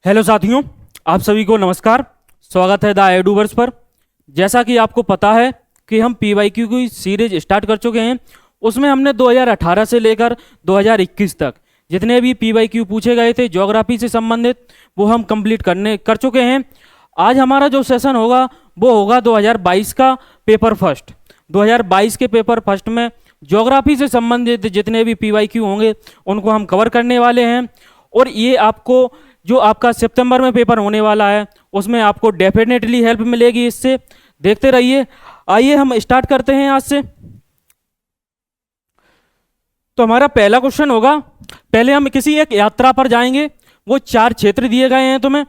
Hello साथियों, आप सभी को नमस्कार। स्वागत है द एडूवर्स पर। जैसा कि आपको पता है कि हम पीवाईक्यू की सीरीज स्टार्ट कर चुके हैं। उसमें हमने 2018 से लेकर 2021 तक जितने भी पीवाईक्यू पूछे गए थे ज्योग्राफी से संबंधित वो हम कंप्लीट कर चुके हैं। आज हमारा जो सेशन होगा वो होगा 2022 का पेपर फर्स्ट। 2022 के पेपर फर्स्ट में ज्योग्राफी से संबंधित जितने भी पीवाईक्यू होंगे उनको हम कवर करने वाले हैं। और ये आपको जो आपका सितंबर में पेपर होने वाला है उसमें आपको डेफिनेटली हेल्प मिलेगी। इससे देखते रहिए। आइए हम स्टार्ट करते हैं आज से। तो हमारा पहला क्वेश्चन होगा, पहले हम किसी एक यात्रा पर जाएंगे। वो 4 क्षेत्र दिए गए हैं तुम्हें,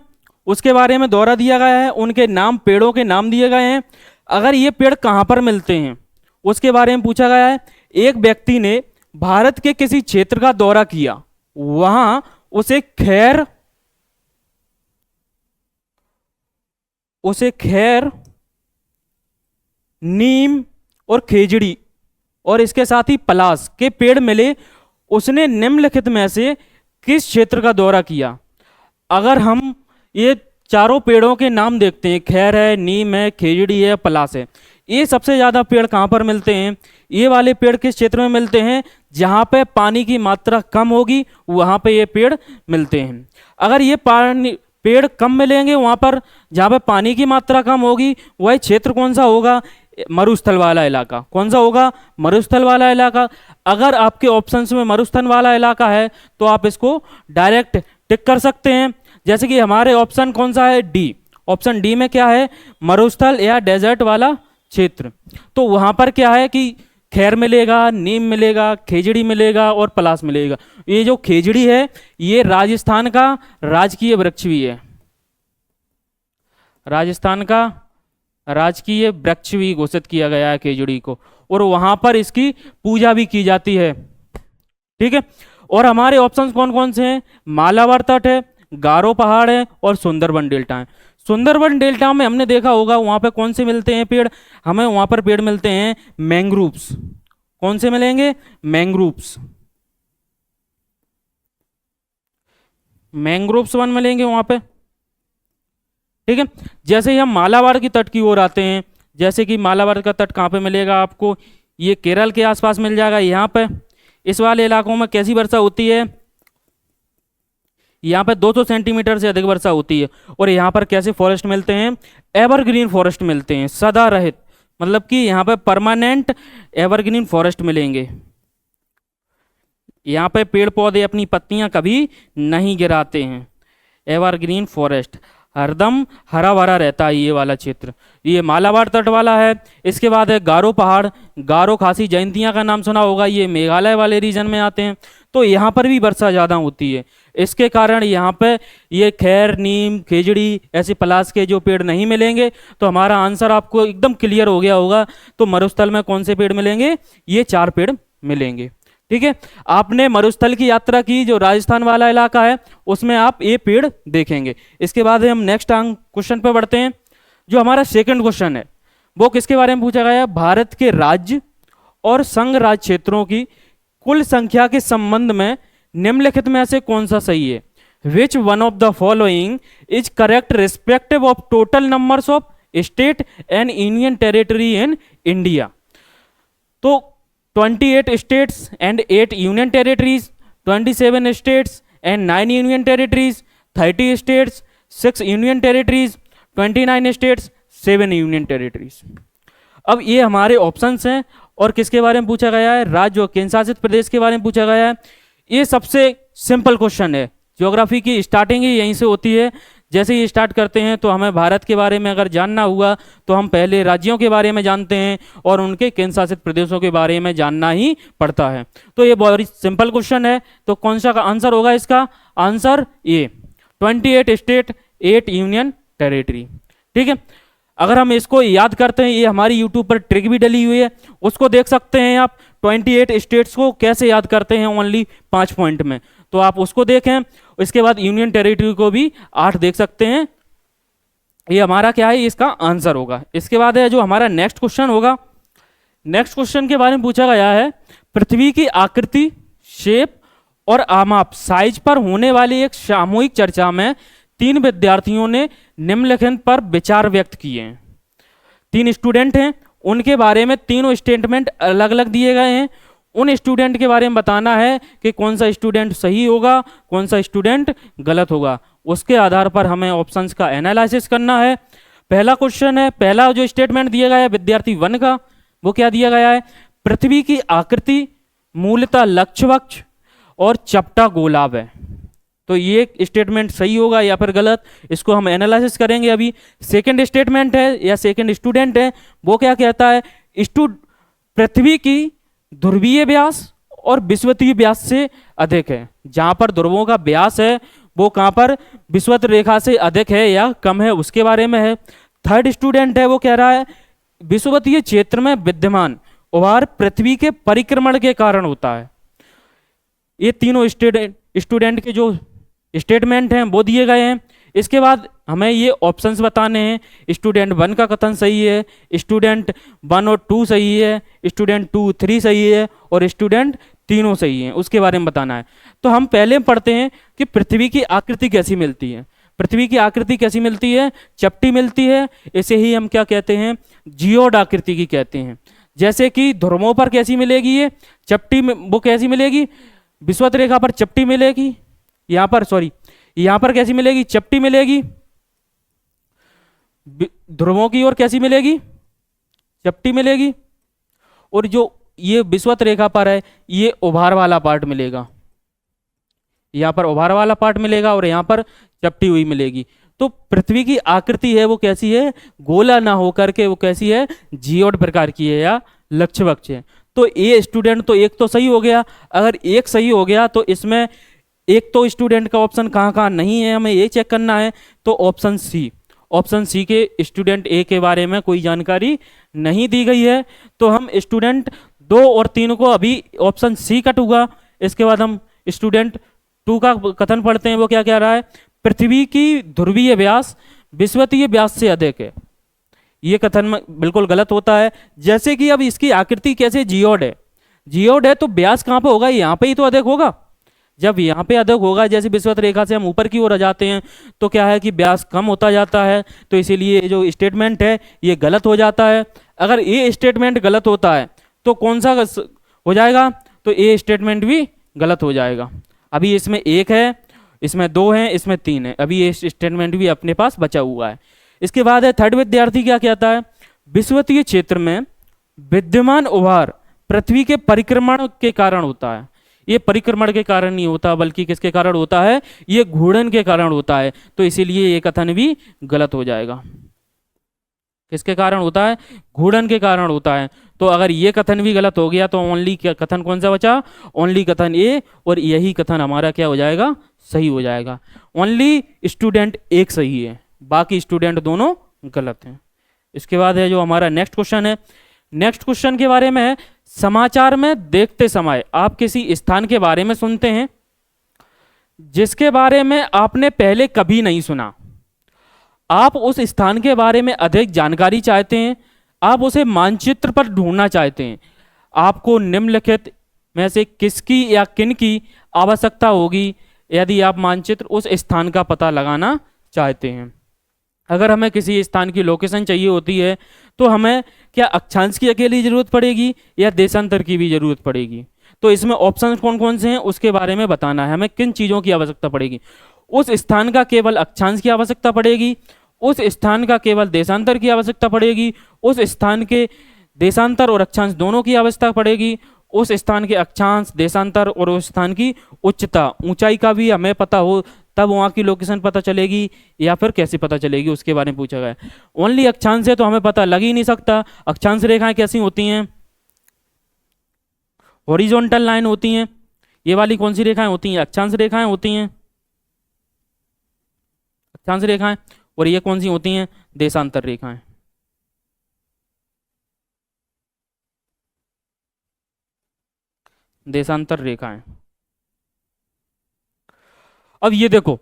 उसके बारे में दौरा दिया गया है, उनके नाम, पेड़ों के नाम दिए गए हैं। अगर ये पेड़ कहाँ पर मिलते हैं उसके बारे में पूछा गया है। एक व्यक्ति ने भारत के किसी क्षेत्र का दौरा किया, वहां उसे खैर, नीम और खेजड़ी और इसके साथ ही पलास के पेड़ मिले। उसने निम्नलिखित में से किस क्षेत्र का दौरा किया? अगर हम ये चारों पेड़ों के नाम देखते हैं, खैर है, नीम है, खेजड़ी है, पलास है, ये सबसे ज़्यादा पेड़ कहाँ पर मिलते हैं? ये वाले पेड़ किस क्षेत्र में मिलते हैं? जहाँ पे पानी की मात्रा कम होगी वहाँ पे ये पेड़ मिलते हैं। अगर ये पेड़ कम मिलेंगे वहाँ पर जहाँ पे पानी की मात्रा कम होगी, वह क्षेत्र कौन सा होगा? मरुस्थल वाला इलाका। कौन सा होगा? मरुस्थल वाला इलाका। अगर आपके ऑप्शंस में मरुस्थल वाला इलाका है तो आप इसको डायरेक्ट टिक कर सकते हैं। जैसे कि हमारे ऑप्शन कौन सा है? डी। ऑप्शन डी में क्या है? मरुस्थल या डेजर्ट वाला क्षेत्र। तो वहां पर क्या है कि खैर मिलेगा, नीम मिलेगा, खेजड़ी मिलेगा और पलास मिलेगा। ये जो खेजड़ी है ये राजस्थान का राजकीय वृक्ष भी है। राजस्थान का राजकीय वृक्ष भी घोषित किया गया है खेजड़ी को, और वहां पर इसकी पूजा भी की जाती है। ठीक है। और हमारे ऑप्शंस कौन कौन से हैं? मालाबार तट है, गारो पहाड़ है और सुंदरबन डेल्टा है। सुंदरबन डेल्टा में हमने देखा होगा वहां पे कौन से मिलते हैं पेड़? हमें वहां पर पेड़ मिलते हैं मैंग्रोव्स। कौन से मिलेंगे? मैंग्रोव्स। मैंग्रोव्स वन मिलेंगे वहां पे। ठीक है। जैसे ही हम मालाबार की तट की ओर आते हैं, जैसे कि मालाबार का तट कहाँ पे मिलेगा आपको? ये केरल के आसपास मिल जाएगा। यहाँ पे इस वाले इलाकों में कैसी वर्षा होती है? यहाँ पे 200 सेंटीमीटर से अधिक वर्षा होती है। और यहाँ पर कैसे फॉरेस्ट मिलते हैं? एवरग्रीन फॉरेस्ट मिलते हैं, सदा रहित, मतलब कि यहाँ पे परमानेंट एवरग्रीन फॉरेस्ट मिलेंगे। यहाँ पे पेड़ पौधे अपनी पत्तियां कभी नहीं गिराते हैं। एवरग्रीन फॉरेस्ट हरदम हरा भरा रहता है ये वाला क्षेत्र। ये मालाबार तट वाला है। इसके बाद है गारो पहाड़। गारो खासी जयंतियाँ का नाम सुना होगा, ये मेघालय वाले रीजन में आते हैं। तो यहाँ पर भी वर्षा ज़्यादा होती है। इसके कारण यहाँ पे ये खैर, नीम, खेजड़ी ऐसे पलास के जो पेड़ नहीं मिलेंगे। तो हमारा आंसर आपको एकदम क्लियर हो गया होगा। तो मरुस्थल में कौन से पेड़ मिलेंगे? ये 4 पेड़ मिलेंगे। ठीक है। आपने मरुस्थल की यात्रा की, जो राजस्थान वाला इलाका है उसमें आप ये पेड़ देखेंगे। इसके बाद हम नेक्स्ट क्वेश्चन पे बढ़ते हैं। जो हमारा सेकंड क्वेश्चन है वो किसके बारे में पूछा गया है? भारत के राज्य और संघ राज्य क्षेत्रों की कुल संख्या के संबंध में निम्नलिखित में से कौन सा सही है? Which one of the following is correct respective of total numbers of state and union territory in India? तो 28 states and 8 union territories, 27 states and 9 union territories, 30 states, 6 union territories, 29 states, 7 union territories। अब ये हमारे options हैं। और किसके बारे में पूछा गया है? राज्य और केंद्र शासित प्रदेश के बारे में पूछा गया है। ये सबसे सिंपल क्वेश्चन है। ज्योग्राफी की स्टार्टिंग ही यहीं से होती है। जैसे ही स्टार्ट करते हैं तो हमें भारत के बारे में अगर जानना हुआ तो हम पहले राज्यों के बारे में जानते हैं और उनके केंद्र शासित प्रदेशों के बारे में जानना ही पड़ता है। तो ये बहुत सिंपल क्वेश्चन है। तो कौन सा का आंसर होगा? इसका आंसर ये 28 स्टेट, 8 यूनियन टेरिटरी। ठीक है। अगर हम इसको याद करते हैं, ये हमारी यूट्यूब पर ट्रिक भी डली हुई है, उसको देख सकते हैं आप। 28 स्टेट्स को कैसे याद करते हैं ओनली 5 पॉइंट में, तो आप उसको देखें। इसके बाद यूनियन टेरिटरी को भी 8 देख सकते हैं। ये हमारा क्या है? इसका आंसर होगा। इसके बाद है जो हमारा नेक्स्ट क्वेश्चन होगा। नेक्स्ट क्वेश्चन के बारे में पूछा गया है, पृथ्वी की आकृति, शेप और आमाप साइज पर होने वाली एक सामूहिक चर्चा में 3 विद्यार्थियों ने निम्नलिखित पर विचार व्यक्त किए हैं। 3 स्टूडेंट हैं, उनके बारे में तीनों स्टेटमेंट अलग अलग दिए गए हैं। उन स्टूडेंट के बारे में बताना है कि कौन सा स्टूडेंट सही होगा, कौन सा स्टूडेंट गलत होगा। उसके आधार पर हमें ऑप्शंस का एनालिसिस करना है। पहला क्वेश्चन है, पहला जो स्टेटमेंट दिया गया है विद्यार्थी 1 का, वो क्या दिया गया है? पृथ्वी की आकृति मूलतः लक्षवक्ष और चपटा गोलाभ है। तो ये स्टेटमेंट सही होगा या फिर गलत, इसको हम एनालिसिस करेंगे अभी। सेकंड स्टेटमेंट है या सेकंड स्टूडेंट है, वो क्या कहता है? पृथ्वी की ध्रुवीय व्यास और विषुवतीय व्यास से अधिक है। जहां पर ध्रुवों का व्यास है वो कहां पर विषुवत रेखा से अधिक है या कम है, उसके बारे में है। थर्ड स्टूडेंट है, वो कह रहा है विषुवतीय क्षेत्र में विद्यमान उभार पृथ्वी के परिक्रमण के कारण होता है। ये तीनों स्टूडेंट के जो स्टेटमेंट हैं वो दिए गए हैं। इसके बाद हमें ये ऑप्शंस बताने हैं। स्टूडेंट 1 का कथन सही है, स्टूडेंट 1 और 2 सही है, स्टूडेंट 2 3 सही है और स्टूडेंट तीनों सही हैं, उसके बारे में बताना है। तो हम पहले पढ़ते हैं कि पृथ्वी की आकृति कैसी मिलती है। पृथ्वी की आकृति कैसी मिलती है? चपटी मिलती है। इसे ही हम क्या कहते हैं? जियोड आकृति की कहते हैं। जैसे कि ध्रुवों पर कैसी मिलेगी? ये चपटी में, वो कैसी मिलेगी? विषुवत रेखा पर चपटी मिलेगी, यहाँ पर कैसी मिलेगी? चपटी मिलेगी। ध्रुवों की ओर कैसी मिलेगी? चपटी मिलेगी। और जो ये विषुवत रेखा पर है ये उभार वाला पार्ट मिलेगा, यहाँ पर उभार वाला पार्ट मिलेगा और यहाँ पर चपटी हुई मिलेगी। तो पृथ्वी की आकृति है वो कैसी है? गोला ना होकर के वो कैसी है? जियोड प्रकार की है या लक्षवक्ष है। तो ए स्टूडेंट तो एक तो सही हो गया। अगर एक सही हो गया तो इसमें एक तो स्टूडेंट का ऑप्शन कहाँ कहाँ नहीं है, हमें ये चेक करना है। तो ऑप्शन सी के स्टूडेंट ए के बारे में कोई जानकारी नहीं दी गई है। तो हम स्टूडेंट 2 और 3 को अभी ऑप्शन सी कटूंगा। इसके बाद हम स्टूडेंट 2 का कथन पढ़ते हैं। वो क्या कह रहा है? पृथ्वी की ध्रुवीय व्यास विषुवतीय व्यास से अधिक है। ये कथन बिल्कुल गलत होता है। जैसे कि अब इसकी आकृति कैसे जियोड है तो व्यास कहाँ पे होगा? यहाँ पे ही तो अधिक होगा। जब यहाँ पे अधिक होगा, जैसे विषुवत रेखा से हम ऊपर की ओर आ जाते हैं तो क्या है कि व्यास कम होता जाता है। तो इसीलिए जो स्टेटमेंट है ये गलत हो जाता है। अगर ये स्टेटमेंट गलत होता है तो कौन सा हो जाएगा? तो ये स्टेटमेंट भी गलत हो जाएगा। अभी इसमें 1 है, इसमें 2 है, इसमें 3 है। अभी ये स्टेटमेंट भी अपने पास बचा हुआ है। इसके बाद है थर्ड विद्यार्थी क्या कहता है? विषुवतीय क्षेत्र में विद्यमान उभार पृथ्वी के परिक्रमण के कारण होता है। ये परिक्रमण के कारण नहीं होता बल्कि किसके कारण होता है? ये घूर्णन के कारण होता है। तो इसीलिए ये कथन भी गलत हो जाएगा। किसके कारण होता है? घूर्णन के कारण होता है। तो अगर ये कथन भी गलत हो गया तो ओनली कथन कौन सा बचा? ओनली कथन ए, और यही कथन हमारा क्या हो जाएगा? सही हो जाएगा। ओनली स्टूडेंट 1 सही है, बाकी स्टूडेंट दोनों गलत हैं। इसके बाद है जो हमारा नेक्स्ट क्वेश्चन है। नेक्स्ट क्वेश्चन के बारे में है, समाचार में देखते समय आप किसी स्थान के बारे में सुनते हैं जिसके बारे में आपने पहले कभी नहीं सुना। आप उस स्थान के बारे में अधिक जानकारी चाहते हैं, आप उसे मानचित्र पर ढूंढना चाहते हैं। आपको निम्नलिखित में से किसकी या किन की आवश्यकता होगी यदि आप मानचित्र उस स्थान का पता लगाना चाहते हैं? अगर हमें किसी स्थान की लोकेशन चाहिए होती है तो हमें क्या अक्षांश की अकेली जरूरत पड़ेगी या देशांतर की भी जरूरत पड़ेगी? तो इसमें ऑप्शन कौन कौन से हैं उसके बारे में बताना है। हमें किन चीज़ों की आवश्यकता पड़ेगी? उस स्थान का केवल अक्षांश की आवश्यकता पड़ेगी, उस स्थान का केवल देशांतर की आवश्यकता पड़ेगी, उस स्थान के देशांतर और अक्षांश दोनों की आवश्यकता पड़ेगी, उस स्थान के अक्षांश, देशांतर और उस स्थान की उच्चता, ऊंचाई का भी हमें पता हो तब वहाँ की लोकेशन पता चलेगी, या फिर कैसे पता चलेगी उसके बारे में पूछा गया है। ओनली अक्षांश है तो हमें पता लग ही नहीं सकता। अक्षांश रेखाएं कैसी होती हैं? हॉरिजॉन्टल लाइन होती हैं। ये वाली कौन सी रेखाएं होती हैं? अक्षांश रेखाएं होती हैं, अक्षांश रेखाएं। और ये कौन सी होती हैं? देशांतर रेखाएं। देशांतर रेखाएं। अब ये देखो,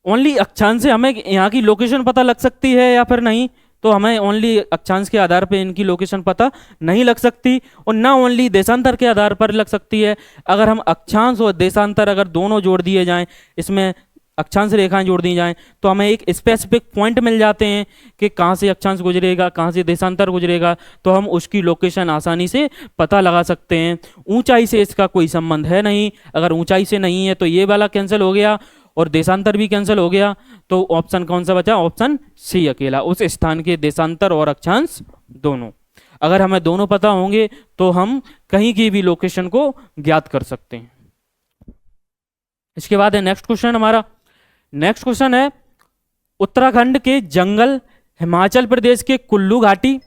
ओनली अक्षांश से हमें यहाँ की लोकेशन पता लग सकती है या फिर नहीं? तो हमें ओनली अक्षांश के आधार पे इनकी लोकेशन पता नहीं लग सकती, और ना ओनली देशांतर के आधार पर लग सकती है। अगर हम अक्षांश और देशांतर अगर दोनों जोड़ दिए जाएं, इसमें अक्षांश रेखाएं जोड़ दी जाएं तो हमें एक स्पेसिफिक पॉइंट मिल जाते हैं कि कहाँ से अक्षांश गुजरेगा, कहाँ से देशांतर गुजरेगा, तो हम उसकी लोकेशन आसानी से पता लगा सकते हैं। ऊंचाई से इसका कोई संबंध है नहीं, अगर ऊंचाई से नहीं है तो ये वाला कैंसिल हो गया और देशांतर भी कैंसिल हो गया, तो ऑप्शन कौन सा बचा? ऑप्शन सी अकेला, उस स्थान के देशांतर और अक्षांश दोनों। अगर हमें दोनों पता होंगे तो हम कहीं की भी लोकेशन को ज्ञात कर सकते हैं। इसके बाद है नेक्स्ट क्वेश्चन हमारा। नेक्स्ट क्वेश्चन है उत्तराखंड के जंगल, हिमाचल प्रदेश के कुल्लू घाटी।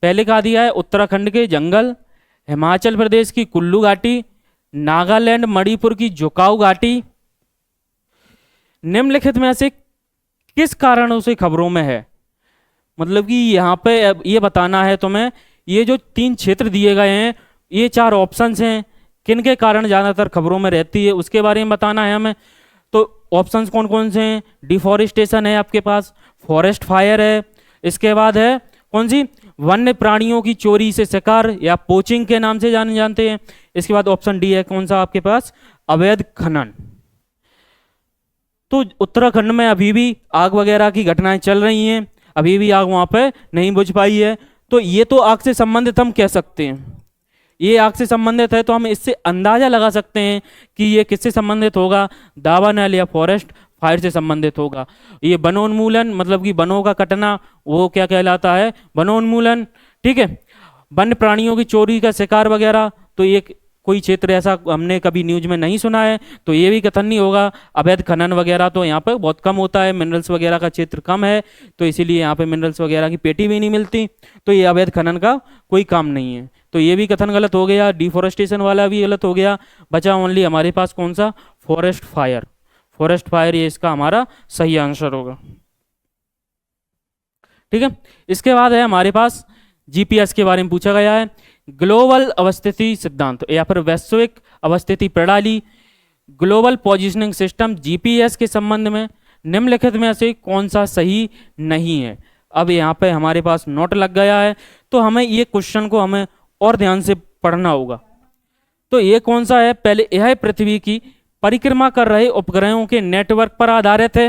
पहले कहा दिया है उत्तराखंड के जंगल, हिमाचल प्रदेश की कुल्लू घाटी, नागालैंड मणिपुर की जुकाऊ घाटी। निम्नलिखित में से किस कारणों से खबरों में है? मतलब कि यहाँ पे ये बताना है तुम्हें, ये जो 3 क्षेत्र दिए गए हैं, ये 4 ऑप्शंस हैं, किन के कारण ज़्यादातर खबरों में रहती है उसके बारे में बताना है हमें। तो ऑप्शंस कौन कौन से हैं? डिफॉरेस्टेशन है आपके पास, फॉरेस्ट फायर है, इसके बाद है कौन सी? वन्य प्राणियों की चोरी से शिकार या पोचिंग के नाम से जाने जानते हैं। इसके बाद ऑप्शन डी है कौन सा आपके पास? अवैध खनन। तो उत्तराखंड में अभी भी आग वगैरह की घटनाएं चल रही हैं, अभी भी आग वहां पे नहीं बुझ पाई है, तो ये तो आग से संबंधित हम कह सकते हैं, ये आग से संबंधित है, तो हम इससे अंदाजा लगा सकते हैं कि ये किससे संबंधित होगा? दावानल या फॉरेस्ट फायर से संबंधित होगा। ये वनोन्मूलन मतलब कि वनों का कटना, वो क्या कहलाता है? वनोन्मूलन। ठीक है, वन्य प्राणियों की चोरी का शिकार वगैरह, तो ये कोई क्षेत्र ऐसा हमने कभी न्यूज में नहीं सुना है, तो ये भी कथन नहीं होगा। अवैध खनन वगैरह तो यहाँ पर बहुत कम होता है, मिनरल्स वगैरह का क्षेत्र कम है, तो इसीलिए यहाँ पे मिनरल्स वगैरह की पेटी भी नहीं मिलती, तो ये अवैध खनन का कोई काम नहीं है, तो ये भी कथन गलत हो गया। डिफॉरेस्टेशन वाला भी गलत हो गया। बचा ओनली हमारे पास कौन सा? Forest fire. फॉरेस्ट फायर ये इसका हमारा सही आंसर होगा। ठीक है, इसके बाद है हमारे पास जीपीएस के बारे में पूछा गया है। ग्लोबल अवस्थिति सिद्धांत या फिर वैश्विक अवस्थिति प्रणाली, ग्लोबल पोजिशनिंग सिस्टम, जीपीएस के संबंध में निम्नलिखित में से कौन सा सही नहीं है? अब यहाँ पे हमारे पास नोट लग गया है, तो हमें ये क्वेश्चन को हमें और ध्यान से पढ़ना होगा। तो ये कौन सा है? पहले यह पृथ्वी की परिक्रमा कर रहे उपग्रहों के नेटवर्क पर आधारित है।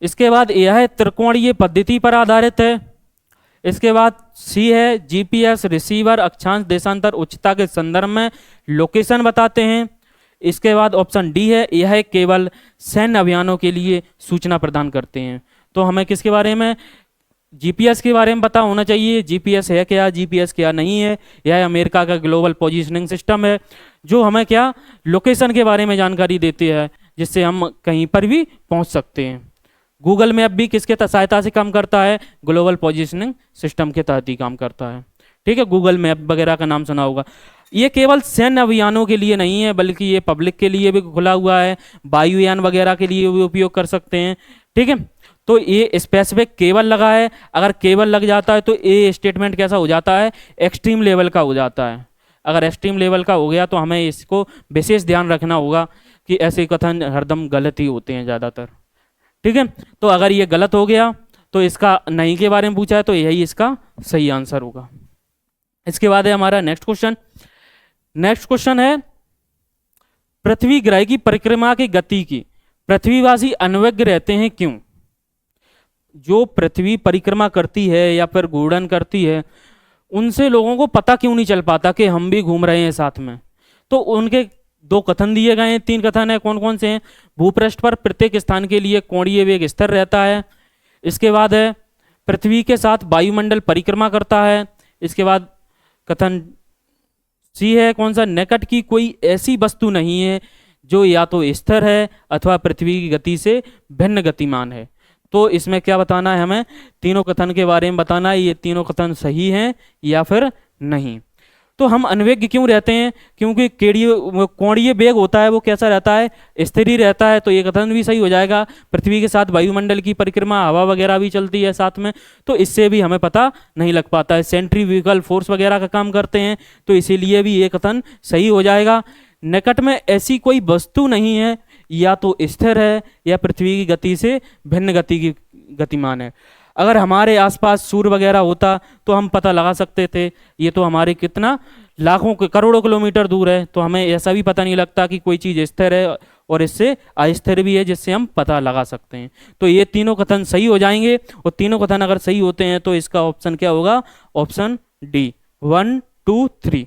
इसके बाद यह त्रिकोणीय पद्धति पर आधारित है। इसके बाद सी है जीपीएस रिसीवर अक्षांश देशांतर उच्चता के संदर्भ में लोकेशन बताते हैं। इसके बाद ऑप्शन डी है यह केवल सैन्य अभियानों के लिए सूचना प्रदान करते हैं। तो हमें किसके बारे में? जीपीएस के बारे में पता होना चाहिए। जीपीएस है क्या, जीपीएस क्या नहीं है? यह अमेरिका का ग्लोबल पोजीशनिंग सिस्टम है जो हमें क्या लोकेशन के बारे में जानकारी देती है, जिससे हम कहीं पर भी पहुंच सकते हैं। गूगल मैप भी किसके सहायता से काम करता है? ग्लोबल पोजीशनिंग सिस्टम के तहत ही काम करता है। ठीक है, गूगल मैप वगैरह का नाम सुना होगा। ये केवल सैन्य अभियानों के लिए नहीं है, बल्कि ये पब्लिक के लिए भी खुला हुआ है, वायुयान वगैरह के लिए भी उपयोग कर सकते हैं। ठीक है, तो ये स्पेसिफिक केबल लगा है, अगर केबल लग जाता है तो ये स्टेटमेंट कैसा हो जाता है? एक्सट्रीम लेवल का हो जाता है। अगर एक्सट्रीम लेवल का हो गया तो हमें इसको विशेष ध्यान रखना होगा कि ऐसे कथन हरदम गलत ही होते हैं ज़्यादातर। ठीक है, तो अगर ये गलत हो गया तो इसका नहीं के बारे में पूछा है तो यही इसका सही आंसर होगा। इसके बाद है हमारा नेक्स्ट क्वेश्चन। नेक्स्ट क्वेश्चन है पृथ्वी ग्रह की परिक्रमा की गति की पृथ्वीवासी अनभिज्ञ रहते हैं क्यों? जो पृथ्वी परिक्रमा करती है या फिर घूर्णन करती है, उनसे लोगों को पता क्यों नहीं चल पाता कि हम भी घूम रहे हैं साथ में? तो उनके 2 कथन दिए गए हैं, 3 कथन है। कौन कौन से हैं? भूपृष्ठ पर प्रत्येक स्थान के लिए कोणीय वेग स्थिर रहता है। इसके बाद है पृथ्वी के साथ वायुमंडल परिक्रमा करता है। इसके बाद कथन सी है कौन सा? निकट की कोई ऐसी वस्तु नहीं है जो या तो स्थिर है अथवा पृथ्वी की गति से भिन्न गतिमान है। तो इसमें क्या बताना है हमें? तीनों कथन के बारे में बताना है, ये तीनों कथन सही हैं या फिर नहीं। तो हम अनभिज्ञ क्यों रहते हैं? क्योंकि कोणीय वेग होता है वो कैसा रहता है? स्थिर ही रहता है, तो ये कथन भी सही हो जाएगा। पृथ्वी के साथ वायुमंडल की परिक्रमा, हवा वगैरह भी चलती है साथ में, तो इससे भी हमें पता नहीं लग पाता है। सेंट्रीफ्यूगल फोर्स वगैरह का काम करते हैं, तो इसीलिए भी ये कथन सही हो जाएगा। निकट में ऐसी कोई वस्तु नहीं है, या तो स्थिर है या पृथ्वी की गति से भिन्न गति की गतिमान है। अगर हमारे आसपास सूर्य वगैरह होता तो हम पता लगा सकते थे, ये तो हमारे कितना लाखों करोड़ों किलोमीटर दूर है, तो हमें ऐसा भी पता नहीं लगता कि कोई चीज़ स्थिर है और इससे अस्थिर भी है, जिससे हम पता लगा सकते हैं। तो ये तीनों कथन सही हो जाएंगे, और तीनों कथन अगर सही होते हैं तो इसका ऑप्शन क्या होगा? Option D, 1 2 3।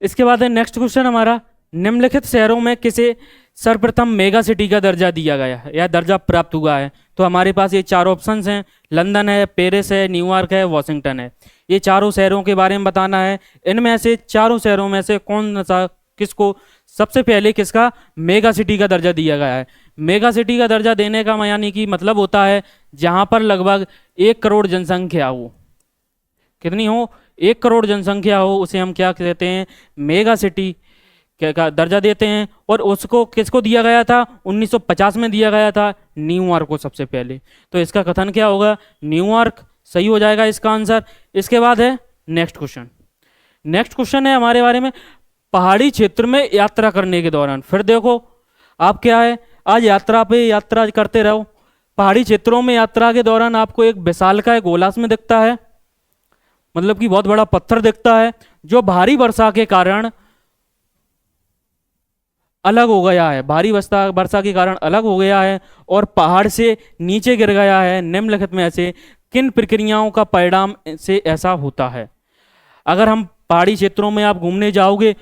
इसके बाद है नेक्स्ट क्वेश्चन हमारा, निम्नलिखित शहरों में किसे सर्वप्रथम मेगा सिटी का दर्जा दिया गया है या दर्जा प्राप्त हुआ है? तो हमारे पास ये चार ऑप्शंस हैं, लंदन है, पेरिस है, न्यूयॉर्क है, वॉशिंगटन है। ये चारों शहरों के बारे में बताना है। इनमें से चारों शहरों में से कौन सा, किसको सबसे पहले किसका मेगा सिटी का दर्जा दिया गया है? मेगा सिटी का दर्जा देने का यानी कि मतलब होता है जहां पर लगभग 1 करोड़ जनसंख्या हो। कितनी हो? 1 करोड़ जनसंख्या हो, उसे हम क्या कहते हैं? मेगा सिटी का दर्जा देते हैं। और उसको किसको दिया गया था? 1950 में दिया गया था न्यूयॉर्क को सबसे पहले। तो इसका कथन क्या होगा? न्यूयॉर्क सही हो जाएगा इसका आंसर। इसके बाद है नेक्स्ट क्वेश्चन। नेक्स्ट क्वेश्चन है हमारे बारे में, पहाड़ी क्षेत्र में यात्रा करने के दौरान। फिर देखो आप क्या है, आज यात्रा पे यात्रा करते रहो, पहाड़ी क्षेत्रों में यात्रा के दौरान आपको एक विशालकाय गोलास में दिखता है, मतलब कि बहुत बड़ा पत्थर दिखता है, जो भारी वर्षा के कारण अलग हो गया है, भारी वर्षा के कारण अलग हो गया है और पहाड़ से नीचे गिर गया है। निम्नलिखित में ऐसे किन प्रक्रियाओं का परिणाम से ऐसा होता है? अगर हम पहाड़ी क्षेत्रों में आप घूमने जाओगे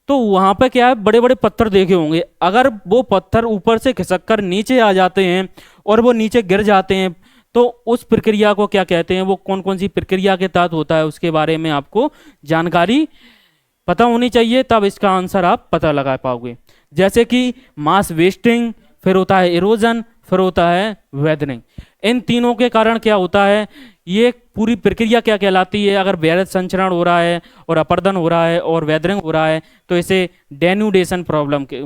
तो वहां पे क्या है, बड़े बड़े पत्थर देखे होंगे। अगर वो पत्थर ऊपर से खिसक कर नीचे आ जाते हैं और वो नीचे गिर जाते हैं तो उस प्रक्रिया को क्या कहते हैं? वो कौन कौन सी प्रक्रिया के तहत होता है, उसके बारे में आपको जानकारी पता होनी चाहिए, तब इसका आंसर आप पता लगा पाओगे। जैसे कि मास वेस्टिंग, फिर होता है इरोजन, फिर होता है वेदरिंग। इन तीनों के कारण क्या होता है, ये पूरी प्रक्रिया क्या कहलाती है? अगर बेहद संचरण हो रहा है और अपर्दन हो रहा है और वेदरिंग हो रहा है तो इसे डेन्यूडेशन प्रॉब्लम के,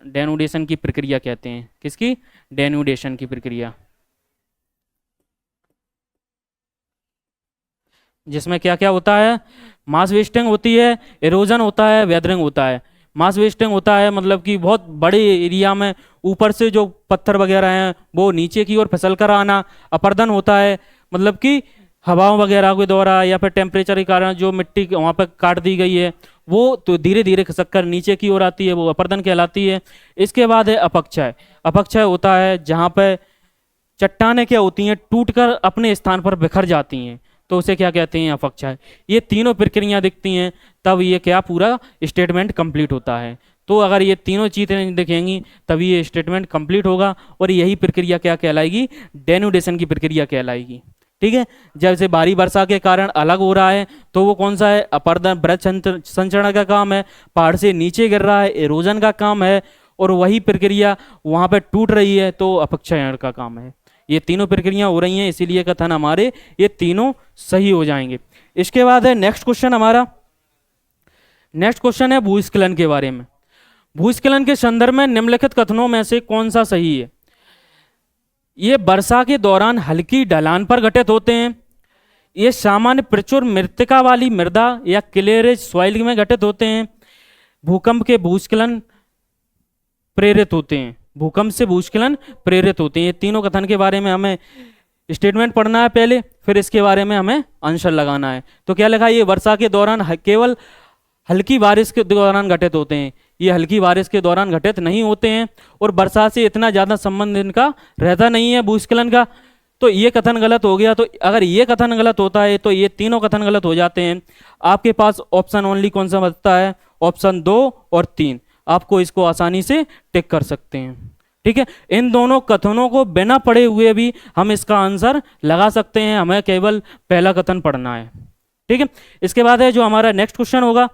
डेन्यूडेशन की प्रक्रिया कहते हैं। किसकी? डेन्यूडेशन की प्रक्रिया, जिसमें क्या क्या होता है? मास वेस्टिंग होती है, इरोजन होता है, वेदरिंग होता है। मास वेस्टिंग होता है मतलब कि बहुत बड़े एरिया में ऊपर से जो पत्थर वगैरह हैं वो नीचे की ओर फिसल कर आना। अपर्दन होता है मतलब कि हवाओं वगैरह के द्वारा या फिर टेम्परेचर के कारण जो मिट्टी वहाँ पर काट दी गई है वो तो धीरे धीरे खिसक कर नीचे की ओर आती है, वो अपर्दन कहलाती है। इसके बाद है अपक्षय। अपक्षय होता है जहाँ पर चट्टानें क्या होती हैं, टूटकर अपने स्थान पर बिखर जाती हैं, तो उसे क्या कहते हैं? अपक्षय। ये तीनों प्रक्रियाएं दिखती हैं तब ये क्या पूरा स्टेटमेंट कंप्लीट होता है। तो अगर ये तीनों चीज़ें दिखेंगी तभी ये स्टेटमेंट कंप्लीट होगा और यही प्रक्रिया क्या कहलाएगी? डेन्यूडेशन की प्रक्रिया कहलाएगी। ठीक है, जब से भारी वर्षा के कारण अलग हो रहा है तो वो कौन सा है? अपर्दन, वृक्ष संचरण का काम है। पहाड़ से नीचे गिर रहा है, इरोजन का काम है। और वही प्रक्रिया वहाँ पर टूट रही है तो अपक्षयण का काम है। ये तीनों प्रक्रिया हो रही हैं, इसीलिए कथन हमारे ये तीनों सही हो जाएंगे। इसके बाद है नेक्स्ट क्वेश्चन हमारा। नेक्स्ट क्वेश्चन है भूस्खलन के बारे में। भूस्खलन के संदर्भ में निम्नलिखित कथनों में से कौन सा सही है? ये वर्षा के दौरान हल्की ढलान पर घटित होते हैं, ये सामान्य प्रचुर मृत्तिका वाली मृदा या क्लेरेज सॉइल में घटित होते हैं, भूकंप के भूस्खलन प्रेरित होते हैं, भूकंप से भूस्खलन प्रेरित होते हैं। ये तीनों कथन के बारे में हमें स्टेटमेंट पढ़ना है पहले, फिर इसके बारे में हमें आंसर लगाना है। तो क्या लिखा है? ये वर्षा के दौरान केवल हल्की बारिश के दौरान घटित होते हैं। ये हल्की बारिश के दौरान घटित नहीं होते हैं और वर्षा से इतना ज़्यादा संबंध इनका रहता नहीं है भूस्खलन का। तो ये कथन गलत हो गया। तो अगर ये कथन गलत होता है तो ये तीनों कथन गलत हो जाते हैं। आपके पास ऑप्शन ओनली कौन सा बचता है? ऑप्शन 2 और 3। आपको इसको आसानी से टिक कर सकते हैं। ठीक है, इन दोनों कथनों को बिना पढ़े हुए भी हम इसका आंसर लगा सकते हैं, हमें केवल पहला कथन पढ़ना है। ठीक है, इसके बाद है जो हमारा नेक्स्ट क्वेश्चन होगा।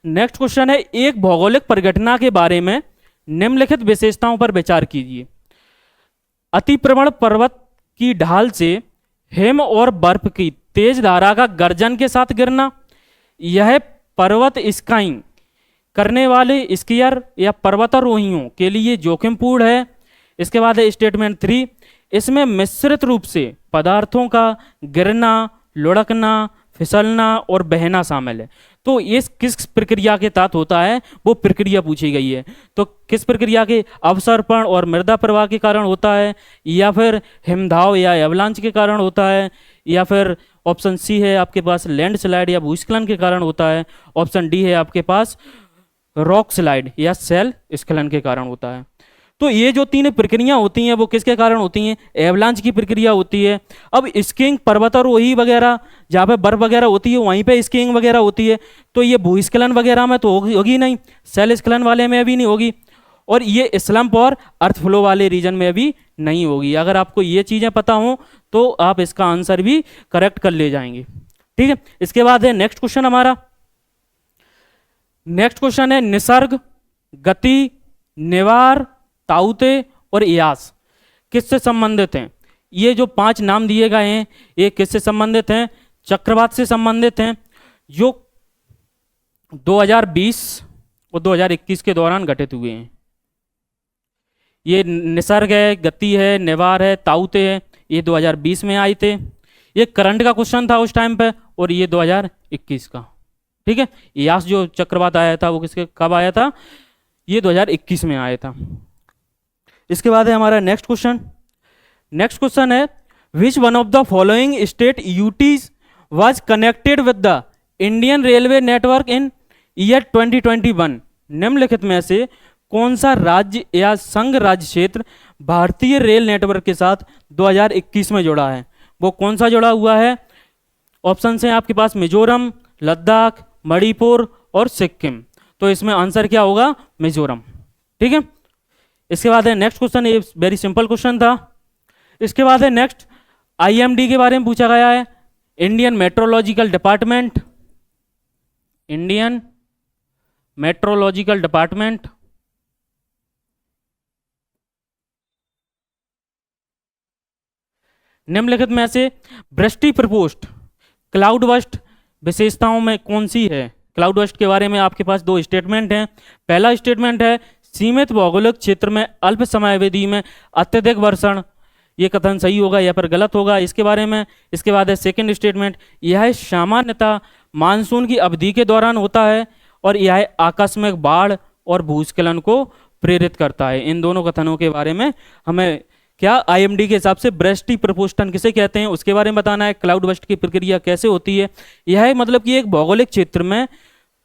नेक्स्ट क्वेश्चन है, एक भौगोलिक परिघटना के बारे में निम्नलिखित विशेषताओं पर विचार कीजिए। अतिप्रवण पर्वत की ढाल से हिम और बर्फ की तेज धारा का गर्जन के साथ गिरना, यह पर्वत स्काइंग करने वाले स्कीयर या पर्वतारोहियों के लिए जोखिमपूर्ण है। इसके बाद है स्टेटमेंट 3, इसमें मिश्रित रूप से पदार्थों का गिरना, लुढ़कना, फिसलना और बहना शामिल है। तो ये किस प्रक्रिया के तहत होता है वो प्रक्रिया पूछी गई है। तो किस प्रक्रिया के? अवसर्पण और मृदा प्रवाह के कारण होता है, या फिर हिमधाव या एवलांच के कारण होता है, या फिर ऑप्शन सी है आपके पास लैंडस्लाइड या भूस्खलन के कारण होता है, ऑप्शन डी है आपके पास रॉक स्लाइड या सेल स्खलन के कारण होता है। तो ये जो तीन प्रक्रिया होती हैं वो किसके कारण होती हैं? एवलांच की प्रक्रिया होती है। अब स्कीइंग पर्वतारोही वगैरह जहाँ पे बर्फ वगैरह होती है वहीं पे स्कीइंग वगैरह होती है, तो ये भूस्खलन वगैरह में तो होगी नहीं, सेल स्खलन वाले में भी नहीं होगी, और ये स्लम्प और अर्थ फ्लो वाले रीजन में भी नहीं होगी। अगर आपको ये चीज़ें पता हो तो आप इसका आंसर भी करेक्ट कर ले जाएंगे। ठीक है, इसके बाद है नेक्स्ट क्वेश्चन हमारा। नेक्स्ट क्वेश्चन है निसर्ग, गति, निवार, ताउते और यास किससे संबंधित हैं? ये जो 5 नाम दिए गए हैं ये किससे संबंधित हैं? चक्रवात से संबंधित हैं, जो 2020 और 2021 के दौरान घटित हुए हैं। ये निसर्ग है, गति है, निवार है, ताउते है, ये 2020 में आए थे। ये करंट का क्वेश्चन था उस टाइम पे, और ये 2021 का। ठीक है, यास जो चक्रवात आया था वो किसके कब आया था? ये 2021 में आया था। इसके बाद है हमारा नेक्स्ट क्वेश्चन। नेक्स्ट क्वेश्चन है which one of the following state UTs was connected with the Indian railway network in year 2021? निम्नलिखित में से कौन सा राज्य या संघ राज्य क्षेत्र भारतीय रेल नेटवर्क के साथ 2021 में जुड़ा है? वो कौन सा जुड़ा हुआ है? ऑप्शन हैं आपके पास मिजोरम, लद्दाख, मणिपुर और सिक्किम। तो इसमें आंसर क्या होगा? मिजोरम। ठीक है, इसके बाद है नेक्स्ट क्वेश्चन, ये वेरी सिंपल क्वेश्चन था। इसके बाद है नेक्स्ट आईएमडी के बारे में पूछा गया है, Indian meteorological department. Indian meteorological department निम्नलिखित में से वृष्टि प्रकोष्ठ क्लाउड बस्ट विशेषताओं में कौन सी है? क्लाउड बस्ट के बारे में आपके पास 2 स्टेटमेंट हैं। पहला स्टेटमेंट है सीमित भौगोलिक क्षेत्र में अल्प समयावधि में अत्यधिक वर्षण, ये कथन सही होगा या फिर गलत होगा इसके बारे में। इसके बाद है सेकंड स्टेटमेंट, यह सामान्यतः मानसून की अवधि के दौरान होता है और यह आकस्मिक बाढ़ और भूस्खलन को प्रेरित करता है। इन दोनों कथनों के बारे में हमें क्या आईएमडी के हिसाब से वृष्टि प्रकोष्ठन किसे कहते हैं उसके बारे में बताना है। क्लाउड बस्ट की प्रक्रिया कैसे होती है? यह मतलब कि एक भौगोलिक क्षेत्र में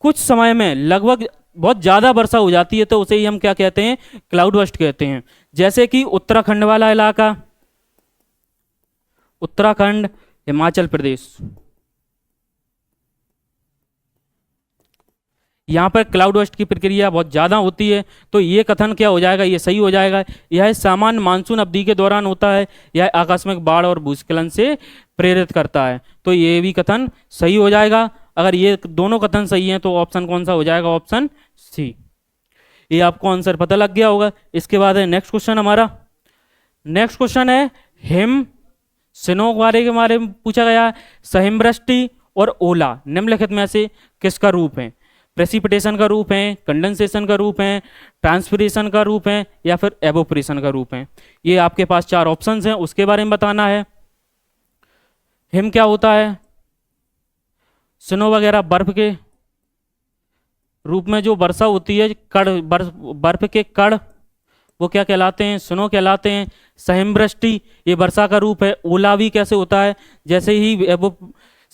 कुछ समय में लगभग बहुत ज़्यादा वर्षा हो जाती है तो उसे ही हम क्या कहते हैं? क्लाउड बस्ट कहते हैं। जैसे कि उत्तराखंड वाला इलाका, उत्तराखंड, हिमाचल प्रदेश, यहाँ पर क्लाउड बस्ट की प्रक्रिया बहुत ज़्यादा होती है, तो ये कथन क्या हो जाएगा? ये सही हो जाएगा। यह सामान्य मानसून अवधि के दौरान होता है, यह आकस्मिक बाढ़ और भूस्खलन से प्रेरित करता है, तो ये भी कथन सही हो जाएगा। अगर ये दोनों कथन सही हैं तो ऑप्शन कौन सा हो जाएगा? Option C. ये आपको आंसर पता लग गया होगा। इसके बाद है नेक्स्ट क्वेश्चन हमारा। नेक्स्ट क्वेश्चन है हिम स्नो के बारे में पूछा गया है। सहिमवृष्टि और ओला निम्नलिखित में से किसका रूप है? प्रेसिपिटेशन का रूप है, कंडेंसेशन का रूप है, ट्रांसपिरेशन का रूप है या फिर एवोपरेशन का रूप है। ये आपके पास 4 ऑप्शंस हैं, उसके बारे में बताना है। हिम क्या होता है? स्नो वगैरह बर्फ के रूप में जो वर्षा होती है, कण बर्फ के कण, वो क्या कहलाते हैं? स्नो कहलाते हैं। सहिमवृष्टि ये वर्षा का रूप है। ओला भी कैसे होता है? जैसे ही वो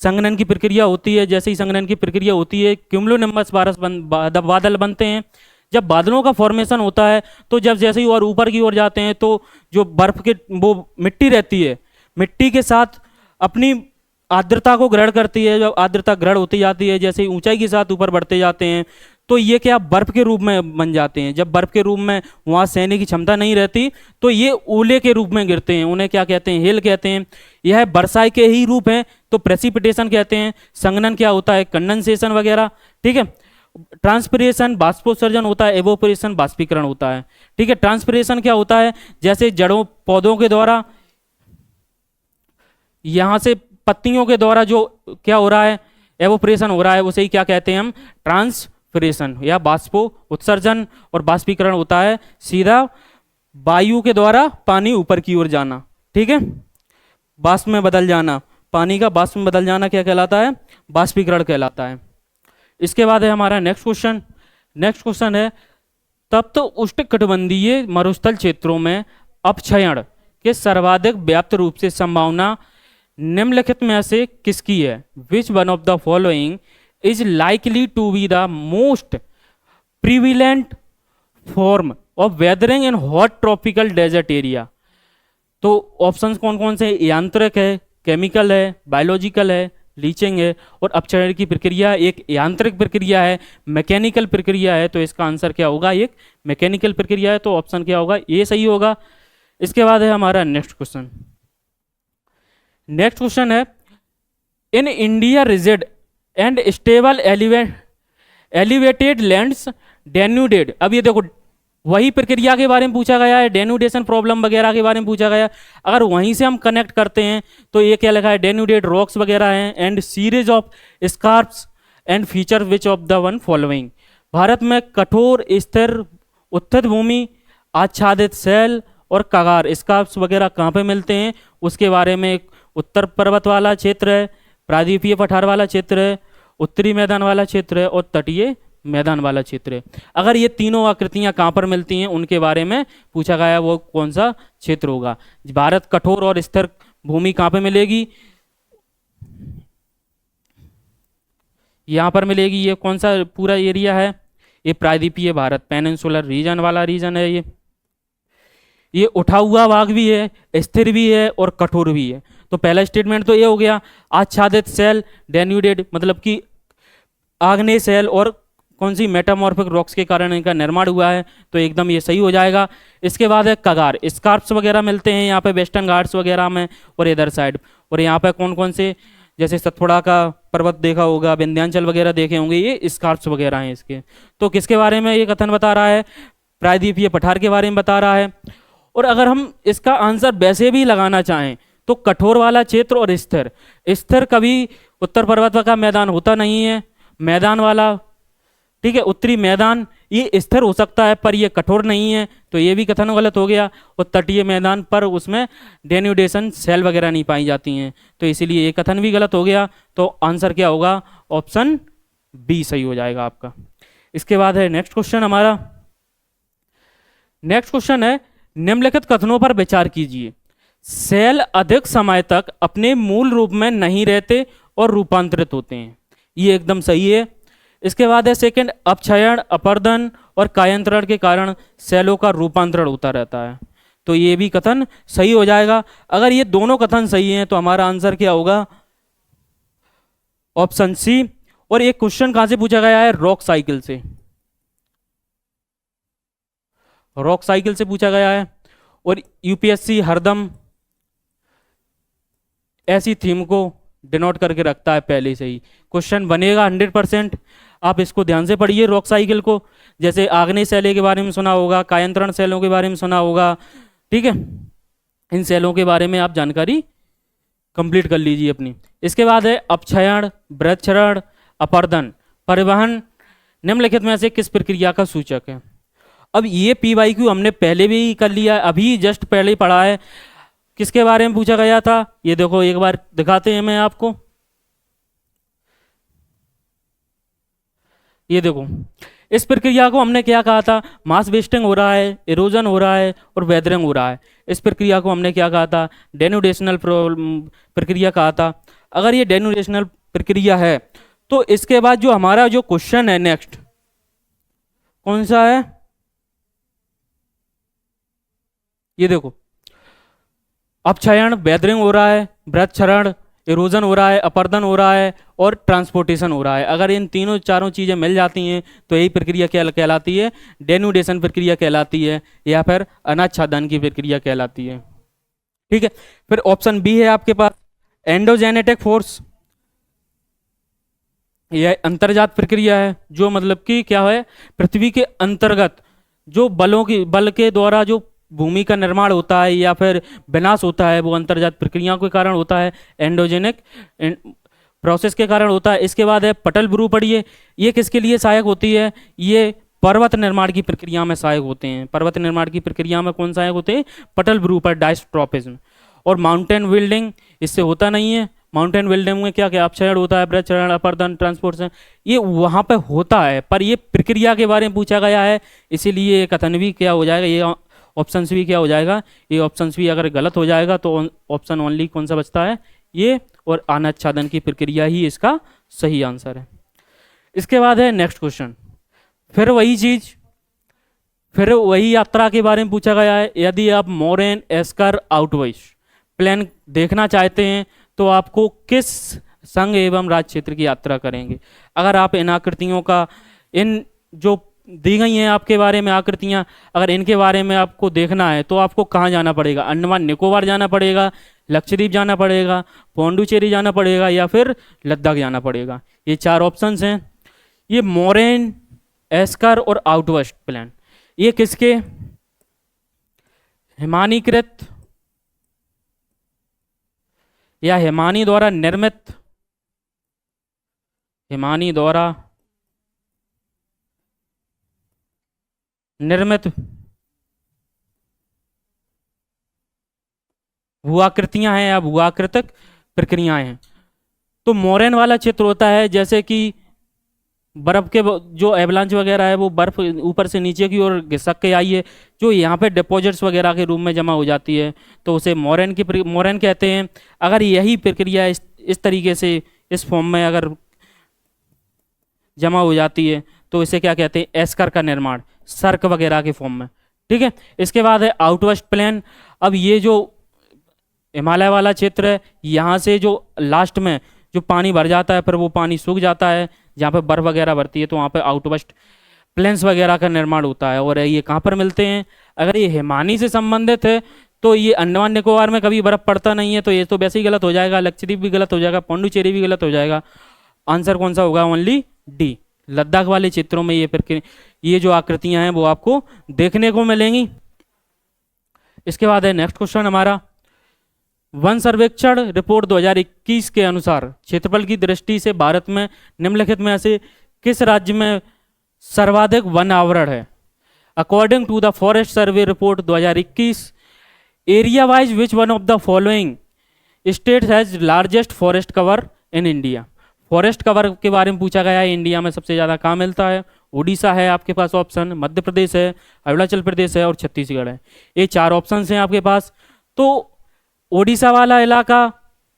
संघनन की प्रक्रिया होती है, जैसे ही संघनन की प्रक्रिया होती है क्यूमुलोनिम्बस बादल बनते हैं। जब बादलों का फॉर्मेशन होता है तो जब जैसे ही और ऊपर की ओर जाते हैं तो जो बर्फ के वो मिट्टी रहती है, मिट्टी के साथ अपनी आर्द्रता को ग्रहण करती है। जब आर्द्रता ग्रहण होती जाती है, जैसे ही ऊंचाई के साथ ऊपर बढ़ते जाते हैं तो ये क्या बर्फ के रूप में बन जाते हैं। जब बर्फ के रूप में वहाँ सहने की क्षमता नहीं रहती तो ये ओले के रूप में गिरते हैं, उन्हें क्या कहते हैं? हेल कहते हैं। यह बरसाई के ही रूप हैं तो प्रेसिपिटेशन कहते हैं। संघनन क्या होता है? कंडेंसेशन वगैरह। ठीक है, ट्रांसपिरेशन बाष्पोत्सर्जन होता है, एवोपरेशन बाष्पीकरण होता है। ठीक है, ट्रांसपिरेशन क्या होता है? जैसे जड़ों पौधों के द्वारा यहाँ से पत्तियों के द्वारा जो क्या हो रहा है? एवोपरेशन हो रहा है, उसे ही क्या कहते हैं हम? ट्रांसपिरेशन या बाष्पो उत्सर्जन। और बाष्पीकरण होता है सीधा वायु के द्वारा पानी ऊपर की ओर जाना। ठीक है, बाष्प में बदल जाना, पानी का बाष्प में बदल जाना क्या कहलाता है? बाष्पीकरण कहलाता है। इसके बाद है हमारा नेक्स्ट क्वेश्चन। नेक्स्ट क्वेश्चन है तप्त उष्णकटिबंधीय मरुस्थल क्षेत्रों में अपक्षयण के सर्वाधिक व्याप्त रूप से संभावना निम्नलिखित में से किसकी है? Which one of the following is likely to be the most prevalent form of weathering in hot tropical desert area. तो ऑप्शंस कौन कौन से? यांत्रिक है, केमिकल है, बायोलॉजिकल है, लीचिंग है, और अपक्षरण की प्रक्रिया एक यांत्रिक प्रक्रिया है, मैकेनिकल प्रक्रिया है। तो इसका आंसर क्या होगा? एक मैकेनिकल प्रक्रिया है, तो ऑप्शन क्या होगा? ये सही होगा। इसके बाद है हमारा नेक्स्ट क्वेश्चन। नेक्स्ट क्वेश्चन है, in India rigid and stable elevated lands denuded. अब ये देखो, वही प्रक्रिया के बारे में पूछा गया है, डेन्यूडेशन प्रॉब्लम वगैरह के बारे में पूछा गया है। अगर वहीं से हम कनेक्ट करते हैं तो ये क्या लिखा है? डेन्यूडेड रॉक्स वगैरह हैं and series of scraps and feature which of the one following. Bharat में कठोर स्थिर उत्थित भूमि, आच्छादित शैल और कगार स्कार्प्स वगैरह कहाँ पे मिलते हैं उसके बारे में। उत्तर पर्वत वाला क्षेत्र है, प्रायद्वीपीय पठार वाला क्षेत्र है, उत्तरी मैदान वाला क्षेत्र है और तटीय मैदान वाला क्षेत्र है। अगर ये तीनों आकृतियां कहाँ पर मिलती हैं उनके बारे में पूछा गया है, वो कौन सा क्षेत्र होगा? भारत कठोर और स्थिर भूमि कहाँ पे मिलेगी? यहाँ पर मिलेगी। ये कौन सा पूरा एरिया है? ये प्रायद्वीपीय भारत, पेनिनसुलर रीजन वाला रीजन है ये उठा हुआ भाग भी है, स्थिर भी है और कठोर भी है। तो पहला स्टेटमेंट तो ये हो गया। आच्छादित शैल डेन्यूडेड मतलब कि आग्नेय शैल और कौन सी मेटामॉर्फिक रॉक्स के कारण इनका निर्माण हुआ है, तो एकदम ये सही हो जाएगा। इसके बाद है कगार स्कार्प्स वगैरह मिलते हैं यहाँ पे वेस्टर्न घाट्स वगैरह में और इधर साइड। और यहाँ पे कौन कौन से, जैसे सतपुड़ा का पर्वत देखा होगा, विंध्याचल वगैरह देखे होंगे, ये स्कार्प्स वगैरह हैं इसके। तो किसके बारे में ये कथन बता रहा है? प्रायद्वीपीय पठार के बारे में बता रहा है। और अगर हम इसका आंसर वैसे भी लगाना चाहें तो कठोर वाला क्षेत्र और स्थिर, स्थिर कभी उत्तर पर्वत का मैदान होता नहीं है, मैदान वाला, ठीक है, उत्तरी मैदान ये स्थिर हो सकता है पर ये कठोर नहीं है, तो ये भी कथन गलत हो गया। और तटीय मैदान पर उसमें डेन्यूडेशन सेल वगैरह नहीं पाई जाती हैं, तो इसीलिए ये कथन भी गलत हो गया। तो आंसर क्या होगा? ऑप्शन बी सही हो जाएगा आपका। इसके बाद है नेक्स्ट क्वेश्चन हमारा। नेक्स्ट क्वेश्चन है, निम्नलिखित कथनों पर विचार कीजिए। सेल अधिक समय तक अपने मूल रूप में नहीं रहते और रूपांतरित होते हैं, ये एकदम सही है। इसके बाद है सेकंड, अपक्षयण, अपरदन और कायांतरण के कारण सेलों का रूपांतरण होता रहता है, तो ये भी कथन सही हो जाएगा। अगर ये दोनों कथन सही हैं तो हमारा आंसर क्या होगा? Option C. और एक क्वेश्चन कहां से पूछा गया है? रॉक साइकिल से, रॉक साइकिल से पूछा गया है। और यूपीएससी हरदम ऐसी थीम को डिनोट करके रखता है पहले से ही। क्वेश्चन बनेगा 100%, आप इसको ध्यान से पढ़िए रॉक साइकिल को। जैसे आग्नेय शैली के बारे में सुना होगा, कायांतरण शैलों के बारे में सुना होगा, ठीक है, इन शैलों के बारे में आप जानकारी कंप्लीट कर लीजिए अपनी। इसके बाद है अपक्षयण, वृक्षरण, अपरदन, परिवहन निम्नलिखित में से किस प्रक्रिया का सूचक है? अब ये PYQ हमने पहले भी कर लिया है, अभी जस्ट पहले ही पढ़ा है। किसके बारे में पूछा गया था? ये देखो एक बार दिखाते हैं मैं आपको। ये देखो, इस प्रक्रिया को हमने क्या कहा था? मास वेस्टिंग हो रहा है, इरोजन हो रहा है और वेदरिंग हो रहा है। इस प्रक्रिया को हमने क्या कहा था? डेन्यूडेशनल प्रक्रिया कहा था। अगर ये डेन्यूडेशनल प्रक्रिया है तो इसके बाद जो हमारा जो क्वेश्चन है नेक्स्ट कौन सा है? ये देखो, अपक्षयण, वेदरिंग हो रहा है, वृक्षरण, इरोजन हो रहा है, अपरदन हो रहा है और ट्रांसपोर्टेशन हो रहा है। अगर इन तीनों चारों चीजें मिल जाती हैं तो यही प्रक्रिया क्या कहलाती है? डेन्यूडेशन प्रक्रिया कहलाती है या फिर अनाच्छादन की प्रक्रिया कहलाती है, ठीक है। फिर ऑप्शन बी है आपके पास, एंडोजेनेटिक फोर्स। यह अंतर्जात प्रक्रिया है, जो मतलब कि क्या है? पृथ्वी के अंतर्गत जो बल के द्वारा जो भूमि का निर्माण होता है या फिर विनाश होता है वो अंतर्जात प्रक्रियाओं के कारण होता है, एंडोजेनिक प्रोसेस के कारण होता है। इसके बाद है पटल ब्रू पढ़िए, ये किसके लिए सहायक होती है? ये पर्वत निर्माण की प्रक्रिया में सहायक होते हैं। पर्वत निर्माण की प्रक्रिया में कौन सहायक होते हैं? पटल ब्रू पर डायस्ट्रोपिज्म। और माउंटेन बिल्डिंग इससे होता नहीं है। माउंटेन बिल्डिंग में क्या क्या अपक्षयण होता है, वृक्षरण, अपरदन, ट्रांसपोर्टेशन, ये वहाँ पे होता है, पर ये प्रक्रिया के बारे में पूछा गया है, इसीलिए कथन भी क्या हो जाएगा? ये ऑप्शन भी क्या हो जाएगा? ये ऑप्शन भी अगर गलत हो जाएगा तो ऑप्शन ओनली कौन सा बचता है? ये, और अनाच्छादन की प्रक्रिया ही इसका सही आंसर है। इसके बाद है नेक्स्ट क्वेश्चन, फिर वही चीज, फिर वही यात्रा के बारे में पूछा गया है, यदि आप मोरेन एस्कर आउटवाइश प्लान देखना चाहते हैं तो आपको किस संघ एवं राज्य क्षेत्र की यात्रा करेंगे। अगर आप इन आकृतियों का, इन जो दी गई हैं आपके बारे में आकृतियां, अगर इनके बारे में आपको देखना है तो आपको कहाँ जाना पड़ेगा, अंडमान निकोबार जाना पड़ेगा, लक्षद्वीप जाना पड़ेगा, पौंडुचेरी जाना पड़ेगा, या फिर लद्दाख जाना पड़ेगा। ये चार ऑप्शंस हैं। ये मोरेन एस्कर और आउटवेस्ट प्लान, ये किसके, हिमानीकृत या हिमानी द्वारा निर्मित, हिमानी द्वारा निर्मित भूआकृतियां हैं या भूआकृतिक प्रक्रियाएं हैं। तो मोरेन वाला चित्र होता है जैसे कि बर्फ के जो एवलांच वगैरह है वो बर्फ ऊपर से नीचे की ओर घिसक के आई है, जो यहाँ पे डिपॉजिट्स वगैरह के रूप में जमा हो जाती है, तो उसे मोरेन कहते हैं। अगर यही प्रक्रिया इस तरीके से इस फॉर्म में अगर जमा हो जाती है तो इसे क्या कहते हैं, एस्कर का निर्माण, सर्क वगैरह के फॉर्म में। ठीक है, इसके बाद है आउटवेस्ट प्लेन। अब ये जो हिमालय वाला क्षेत्र है, यहाँ से जो लास्ट में जो पानी भर जाता है, फिर वो पानी सूख जाता है, जहाँ पे बर्फ वगैरह भरती है, तो वहाँ पे आउटवेस्ट प्लेन्स वगैरह का निर्माण होता है। और ये कहाँ पर मिलते हैं, अगर ये हिमानी से संबंधित है तो ये अंडमान निकोबार में कभी बर्फ पड़ता नहीं है, तो ये तो वैसे ही गलत हो जाएगा, लक्षद्वीप भी गलत हो जाएगा, पौंडुचेरी भी गलत हो जाएगा। आंसर कौन सा होगा, ओनली डी। लद्दाख वाले क्षेत्रों में ये जो आकृतियां हैं वो आपको देखने को मिलेंगी। इसके बाद है नेक्स्ट क्वेश्चन हमारा, वन सर्वेक्षण रिपोर्ट 2021 के अनुसार क्षेत्रफल की दृष्टि से भारत में निम्नलिखित में से किस राज्य में सर्वाधिक वन आवरण है। According to the forest survey report 2021, area wise which one of the following state has largest forest cover in India. Forest cover के बारे में पूछा गया है, इंडिया में सबसे ज़्यादा कहाँ मिलता है। उड़ीसा है आपके पास ऑप्शन, मध्य प्रदेश है, अरुणाचल प्रदेश है और छत्तीसगढ़ है। ये चार ऑप्शन हैं आपके पास। तो ओडिशा वाला इलाका,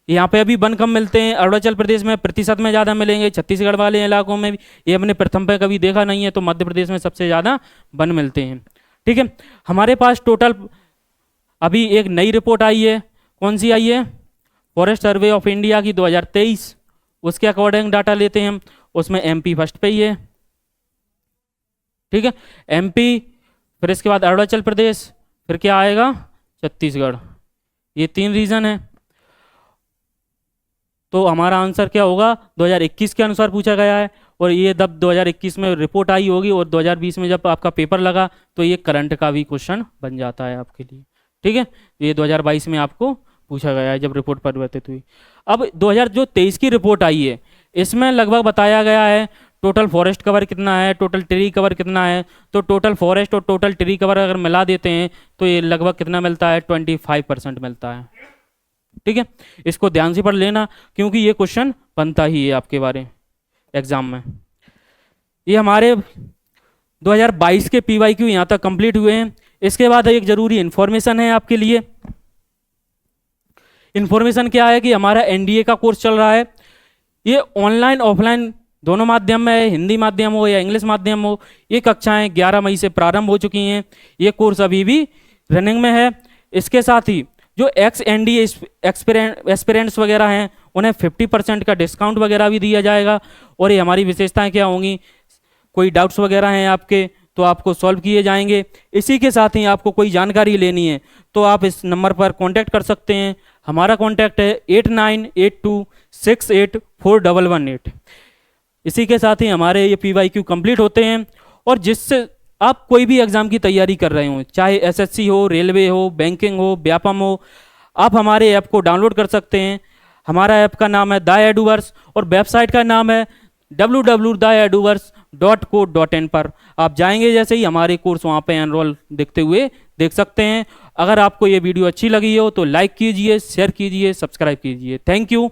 यहाँ पे अभी वन कम मिलते हैं, अरुणाचल प्रदेश में प्रतिशत में ज़्यादा मिलेंगे, छत्तीसगढ़ वाले इलाकों में भी ये हमने प्रथम पे कभी देखा नहीं है, तो मध्य प्रदेश में सबसे ज़्यादा वन मिलते हैं। ठीक है, हमारे पास टोटल अभी एक नई रिपोर्ट आई है, कौन सी आई है, फॉरेस्ट सर्वे ऑफ इंडिया की 2023, उसके अकॉर्डिंग डाटा लेते हैं हम। उसमें एमपी फर्स्ट पे ही है। ठीक है, एमपी, फिर इसके बाद अरुणाचल प्रदेश, फिर क्या आएगा, छत्तीसगढ़। ये तीन रीजन है। तो हमारा आंसर क्या होगा, 2021 के अनुसार पूछा गया है, और ये जब 2021 में रिपोर्ट आई होगी और 2020 में जब आपका पेपर लगा तो ये करंट का भी क्वेश्चन बन जाता है आपके लिए। ठीक है, ये 2022 में आपको पूछा गया है जब रिपोर्ट परिवर्तित हुई। अब 2023 की रिपोर्ट आई है, इसमें लगभग बताया गया है टोटल फॉरेस्ट कवर कितना है, टोटल ट्री कवर कितना है। तो टोटल फॉरेस्ट और टोटल ट्री कवर अगर मिला देते हैं तो ये लगभग कितना मिलता है, 25% मिलता है। ठीक है, इसको ध्यान से पढ़ लेना क्योंकि ये क्वेश्चन बनता ही है आपके बारे एग्जाम में। ये हमारे 2022 के PYQ यहाँ तक कंप्लीट हुए हैं। इसके बाद एक जरूरी इंफॉर्मेशन है आपके लिए। इंफॉर्मेशन क्या है कि हमारा NDA का कोर्स चल रहा है, ये ऑनलाइन ऑफलाइन दोनों माध्यम में है, हिंदी माध्यम हो या इंग्लिश माध्यम हो। ये कक्षाएं 11 मई से प्रारंभ हो चुकी हैं, ये कोर्स अभी भी रनिंग में है। इसके साथ ही जो एक्स NDA एस्पिरेंट्स वगैरह हैं उन्हें 50% का डिस्काउंट वगैरह भी दिया जाएगा। और ये हमारी विशेषताएं क्या होंगी, कोई डाउट्स वगैरह हैं आपके तो आपको सॉल्व किए जाएंगे। इसी के साथ ही आपको कोई जानकारी लेनी है तो आप इस नंबर पर कांटेक्ट कर सकते हैं। हमारा कांटेक्ट है 8982684118। इसी के साथ ही हमारे ये PYQ कंप्लीट होते हैं। और जिससे आप कोई भी एग्जाम की तैयारी कर रहे हो, चाहे SSC हो, रेलवे हो, बैंकिंग हो, व्यापम हो, आप हमारे ऐप को डाउनलोड कर सकते हैं। हमारा ऐप का नाम है द एडुवर्स और वेबसाइट का नाम है www.theeduverse.co.in पर आप जाएंगे, जैसे ही हमारे कोर्स वहाँ पे एनरोल दिखते हुए देख सकते हैं। अगर आपको ये वीडियो अच्छी लगी हो तो लाइक कीजिए, शेयर कीजिए, सब्सक्राइब कीजिए। Thank you.